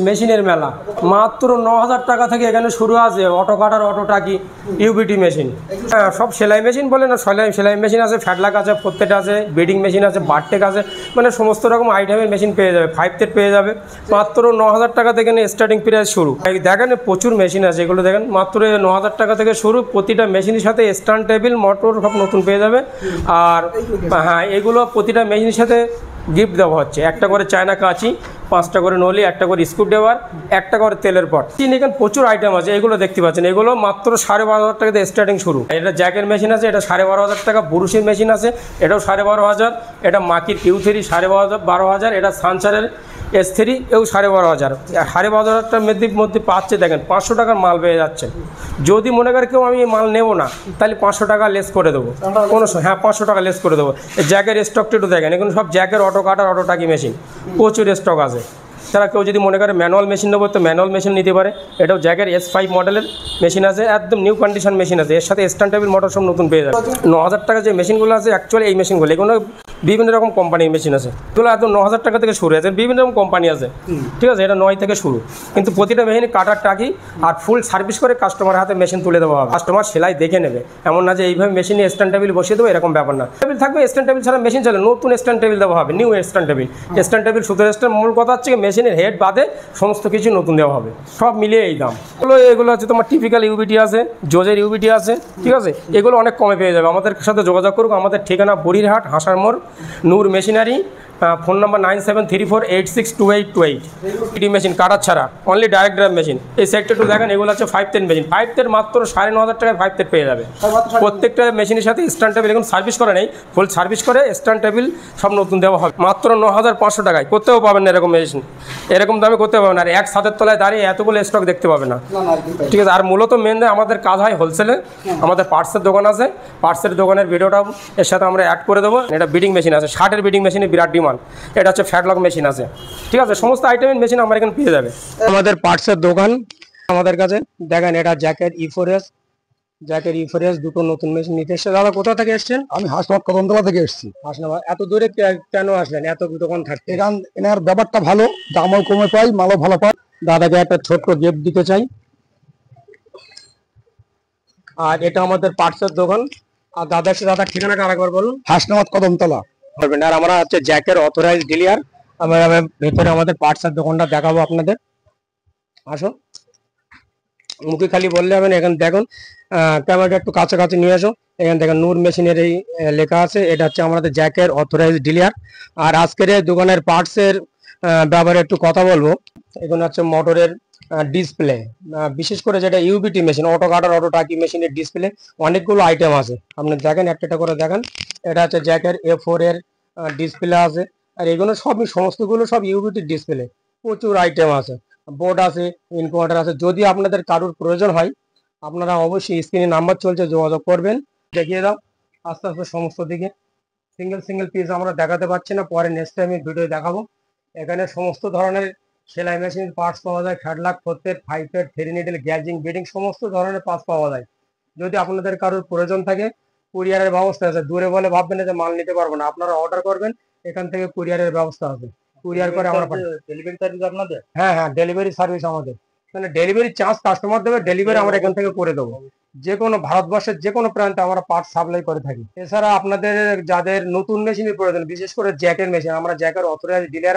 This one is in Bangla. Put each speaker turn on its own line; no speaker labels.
মেশিনের মেলা মাত্র ৯,০০০ টাকা থেকে এখানে শুরু আছে। অটো কাটার, অটো টাকি, ইউবিটি মেশিন, সব সেলাই মেশিন বলে না, সেলাই মেশিন আছে, ফ্যাটলাক আছে, প্রত্যেকটা আছে, বেডিং মেশিন আছে, বারটেক আছে, মানে সমস্ত রকম আইটেমের মেশিন পেয়ে যাবে। 5 টেট পেয়ে যাবে মাত্র ৯,০০০ টাকা থেকে স্টার্টিং প্রাইস শুরু। দেখেন প্রচুর মেশিন আছে, এগুলো দেখেন মাত্র ৯,০০০ টাকা থেকে শুরু। প্রতিটা মেশিনের সাথে স্ট্যান্ড টেবিল, মোটর সব নতুন পেয়ে যাবে। আর হ্যাঁ, এগুলো প্রতিটা মেশিনের সাথে গিফট দেওয়া হচ্ছে। একটা করে চায়না কাঁচি, 5টা করে নলি, একটা করে স্ক্রুড্রাইভার, একটা করে তেলের পট। এখানে প্রচুর আইটেম আছে, এগুলো দেখতে পাচ্ছেন। এগুলো মাত্র 12,500 টাকা থেকে স্টার্টিং শুরু। এটা জ্যাকের মেশিন আছে, এটা 12,500 টাকা। বুরুশের মেশিন আছে, এটাও 12,500। এটা মাকির Q3 12,500। এটা সানসারের S3 এও 12,500। 12,500টার মধ্যে পাচ্ছে দেখেন 500 টাকার মাল পেয়ে যাচ্ছে। যদি মনে করে কেউ আমি মাল নেবো না, তাহলে 500 টাকা লেস করে দেবো। কোনো হ্যাঁ, 500 টাকা লেস করে দেবো। জ্যাকের স্টকটা একটু দেখেন, এগুলো সব জ্যাকের অটো কাটার, অটো টাকি মেশিন প্রচুর স্টক আছে। তারা কেউ যদি মনে করে ম্যানুয়াল মেশিন নেবো, তো ম্যানুয়াল মেশিন নিতে পারে। এটাও জ্যাকের S5 মডেলের মেশিন আছে, একদম নিউ কন্ডিশন মেশিন আছে। এর সাথে স্ট্যান্ড টেবিল, মোটর সব নতুন পেয়ে যাবে। 9,000 টাকা যে মেশিনগুলো আছে, অ্যাকচুয়ালি এই মেশিনগুলো, এগুলো বিভিন্ন রকম কোম্পানির মেশিন আছে। এগুলো একদম 9,000 টাকা থেকে শুরু আছে, বিভিন্ন রকম কোম্পানি আছে, ঠিক আছে। এটা 9 থেকে শুরু, কিন্তু প্রতিটা মেশিন কাটার টাকি আর ফুল সার্ভিস করে কাস্টমার হাতে মেশিন তুলে দেওয়া হবে। কাস্টমার সেলাই দেখে নেবে, এমন না যে এইভাবে মেশিনে স্ট্যান্ড টেবিল বসিয়ে দেবো, এরকম ব্যাপার না। টেবিল থাকবে, স্ট্যান্ড টেবিল ছাড়া মেশিন চলে, নতুন স্ট্যান্ড টেবিল দেওয়া হবে, new stand table. Stand table শুধু স্ট্যান্ড, মূল কথা হচ্ছে মেশিনের হেড বাদে সমস্ত কিছু নতুন দেওয়া হবে, সব মিলিয়ে এই দাম। এগুলো হচ্ছে তোমার টিপিক্যাল ইউবিটি আছে, জোজের ইউবিটি আছে, ঠিক আছে। এগুলো অনেক কমে পেয়ে যাবে। আমাদের সাথে যোগাযোগ করুক। আমাদের ঠিকানা বড়িরহাট, হাসার মোড়, Noor machinery. Phone number 9734862828। ED machine cutter ছাড়া, অনলি ডাইরেক্ট ড্রাইভ মেশিন। এই সেক্টর টু দেখেন, এগুলো হচ্ছে 5 টেট মেশিন। 5 টেট মাত্র 9,500 টাকায় 5 টেট পেয়ে যাবে। প্রত্যেকটা মেশিনের সাথে স্ট্যান্ড টেবিল, এখন সার্ভিস করে নেই, ফুল সার্ভিস করে স্ট্যান্ড টেবিল সব নতুন দেওয়া হবে মাত্র 9,500 টাকায়। করতেও পাবেন না এরকম মেশিন, এরকম দামে করতে পারবেন না। আর এক ছাদের তলায় দাঁড়িয়ে এতগুলো স্টক দেখতে পাবে না, ঠিক আছে। আর মূলত মেন আমাদের কাজ হয় হোলসেলে। আমাদের পার্টসের দোকান আছে, পার্টসের দোকানের ভিডিওটাও এর সাথে আমরা অ্যাড করে দেবো। এটা বিডিং মেশিন আছে, শার্টের বিডিং মেশিনে বিরাট ডিমান্ড। এটা হচ্ছে ফ্যাটলক মেশিন আছে, ঠিক আছে। সমস্ত আইটেমের মেশিন আমার এখানে পেয়ে যাবে। আমাদের পার্টসের দোকান আমাদের কাছে দেখেন। এটা জ্যাকের E4S, জ্যাকের E4S দুটো নতুন মেশিন নিতে এসছে। দাদা কোথা থেকে এসছেন?
আমি হাসপাতাল কদমতলা থেকে এসেছি।
হাসনাবাদ। এত দূরে কেন আসলেন? এত দোকান থাকতে
এনার ব্যাপারটা ভালো, দামও কমে পাই, মালও ভালো পাই।
দাদাকে একটা ছোট্ট গিফট দিতে চাই। আর এটা আমাদের পার্টসের দোকান। আর দাদার ঠিকানাটা আরেকবার বলুন।
হাসনাবাদ কদমতলা।
আর আমরা হচ্ছে জ্যাকের অথরাইজড ডিলার। আমরা ভেতরে আমাদের পার্টসের দোকানটা দেখাবো আপনাদের। আসো, মুখে খালি বললে হবে না। এখানে দেখুন, ক্যামেরাটা একটু কাছাকাছি নিয়ে আসো। এখানে দেখেন নূর মেশিনের এই লেখা আছে। এটা হচ্ছে আমাদের জ্যাকের অথরাইজড ডিলার। আর আজকের এই দোকানের পার্টসের ব্যাপারে একটু কথা বলবো। এখানে হচ্ছে মোটরের ডিসপ্লে, বিশেষ করে যেটা ইউবিটি মেশিন, অটো কাটার, অটো টাকি মেশিনের ডিসপ্লে অনেকগুলো আইটেম আছে। আপনি দেখেন, একটা করে দেখেন। এটা হচ্ছে জ্যাকের A4 এর ডিসপ্লে আছে। আর এগুলো সবই, সমস্তগুলো সব ইউবিটি ডিসপ্লে। প্রচুর আইটেম আছে, বোর্ড আছে, ইনভার্টার আছে। যদি আপনাদের কারোর প্রয়োজন হয়, আপনারা অবশ্যই স্ক্রিনে নাম্বার চলছে, যোগাযোগ করবেন। দেখিয়ে দাও আস্তে আস্তে সমস্ত দিকে। সিঙ্গেল সিঙ্গেল পিস আমরা দেখাতে পারছি না, পরে নেক্সট টাইমে ভিডিও দেখাবো। এখানে সমস্ত ধরনের সেলাই মেশিনের পার্টস পাওয়া যায়। ফ্যাটলাক, প্রত্যেক, 5 টেট, 3 নিডল, গ্যাজিং, বেডিং সমস্ত ধরনের পার্টস পাওয়া যায়। যদি আপনাদের কারোর প্রয়োজন থাকে, কুরিয়ারের ব্যবস্থা আছে। দূরে বলে ভাববেন না যে মাল নিতে পারবো না, আপনারা অর্ডার করবেন, এখান থেকে কুরিয়ারের ব্যবস্থা আছে। কুরিয়ার করে আমরা ডেলিভারি সার্ভিস আপনাদের। হ্যাঁ হ্যাঁ, ডেলিভারি সার্ভিস আমাদের। মানে ডেলিভারি চার্জ কাস্টমার দেবে, ডেলিভারি আমরা এখান থেকে করে দেবো। যে কোনো ভারতবর্ষের যে কোনো প্রান্তে আমরা পার্ট সাপ্লাই করে থাকি। এছাড়া আপনাদের যাদের নতুন মেশিনের প্রয়োজন, বিশেষ করে জ্যাকের মেশিন, আমরা জ্যাকের অথরাইজড ডিলার